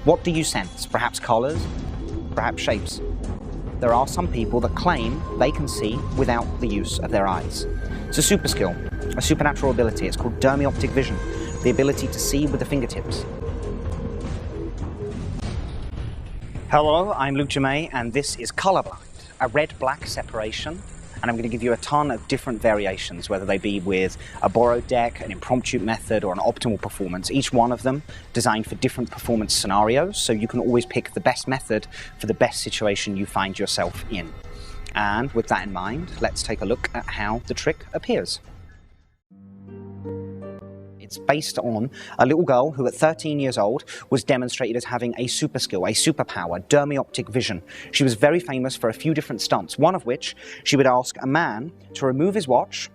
What do you sense? Perhaps colors? Perhaps shapes? There are some people that claim they can see without the use of their eyes. It's a super skill, a supernatural ability. It's called Jermay vision, the ability to see with the fingertips. Hello, I'm Jermay, and this is Colorblind, a red-black separation. And I'm going to give you a ton of different variations, whether they be with a borrowed deck, an impromptu method, or an optimal performance. Each one of them designed for different performance scenarios, so you can always pick the best method for the best situation you find yourself in. And with that in mind, let's take a look at how the trick appears. It's based on a little girl who at 13 years old was demonstrated as having a super skill, a superpower, Jermay vision. She was very famous for a few different stunts, one of which she would ask a man to remove his watch,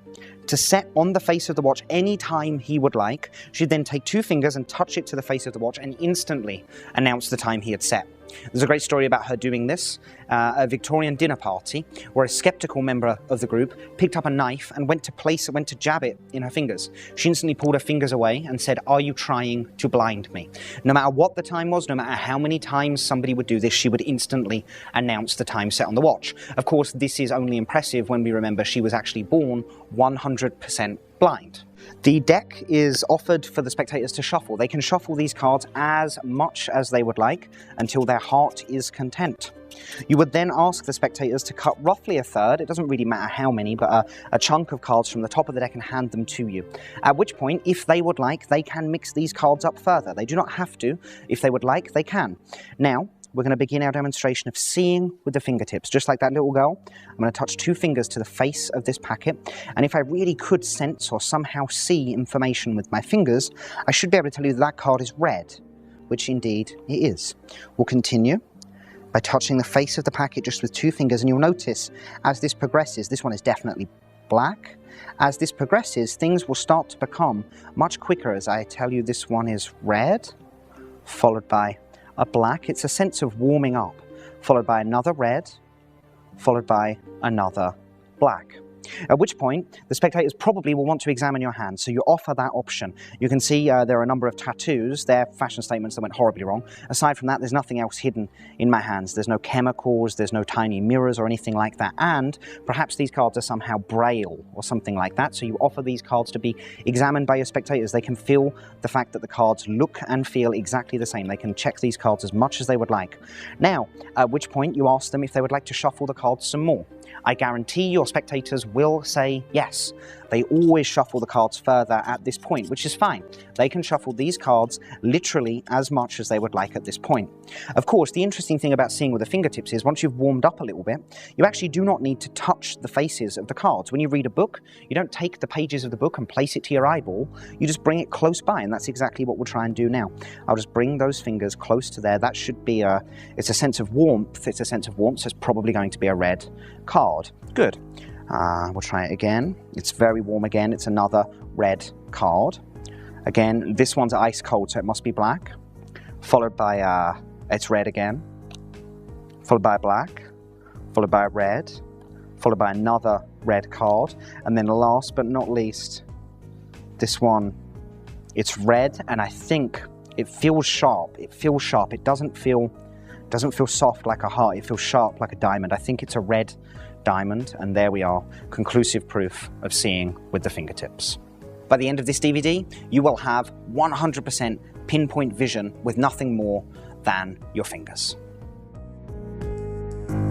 to set on the face of the watch any time he would like. She'd then take two fingers and touch it to the face of the watch and instantly announce the time he had set. There's a great story about her doing this at a Victorian dinner party where a skeptical member of the group picked up a knife and went to jab it in her fingers. She instantly pulled her fingers away and said, "Are you trying to blind me?" No matter what the time was, no matter how many times somebody would do this, she would instantly announce the time set on the watch. Of course, this is only impressive when we remember she was actually born 100% blind. The deck is offered for the spectators to shuffle. They can shuffle these cards as much as they would like until their heart is content. You would then ask the spectators to cut roughly a third, it doesn't really matter how many, but a chunk of cards from the top of the deck and hand them to you. At which point, if they would like, they can mix these cards up further. They do not have to. If they would like, they can. Now, we're going to begin our demonstration of seeing with the fingertips. Just like that little girl, I'm going to touch two fingers to the face of this packet, and if I really could sense or somehow see information with my fingers, I should be able to tell you that card is red, which indeed it is. We'll continue by touching the face of the packet just with two fingers, and you'll notice as this progresses, this one is definitely black. As this progresses, things will start to become much quicker as I tell you this one is red, followed by a black. It's a sense of warming up, followed by another red, followed by another black. At which point, the spectators probably will want to examine your hands, so you offer that option. You can see there are a number of tattoos. They're fashion statements that went horribly wrong. Aside from that, there's nothing else hidden in my hands. There's no chemicals, there's no tiny mirrors or anything like that. And perhaps these cards are somehow braille or something like that, so you offer these cards to be examined by your spectators. They can feel the fact that the cards look and feel exactly the same. They can check these cards as much as they would like. Now, at which point you ask them if they would like to shuffle the cards some more. I guarantee your spectators will say yes. They always shuffle the cards further at this point, which is fine. They can shuffle these cards literally as much as they would like at this point. Of course, the interesting thing about seeing with the fingertips is once you've warmed up a little bit, you actually do not need to touch the faces of the cards. When you read a book, you don't take the pages of the book and place it to your eyeball. You just bring it close by, and that's exactly what we'll try and do now. I'll just bring those fingers close to there. That should be it's a sense of warmth. It's a sense of warmth, so it's probably going to be a red card. Good. We'll try it again. It's very warm again. It's another red card. Again, this one's ice cold, so it must be black. Followed by, it's red again. Followed by a black. Followed by a red. Followed by another red card. And then last but not least, this one, it's red, and I think it feels sharp. It feels sharp. It doesn't feel soft like a heart. It feels sharp like a diamond. I think it's a red diamond, and there we are, conclusive proof of seeing with the fingertips. By the end of this DVD, you will have 100% pinpoint vision with nothing more than your fingers.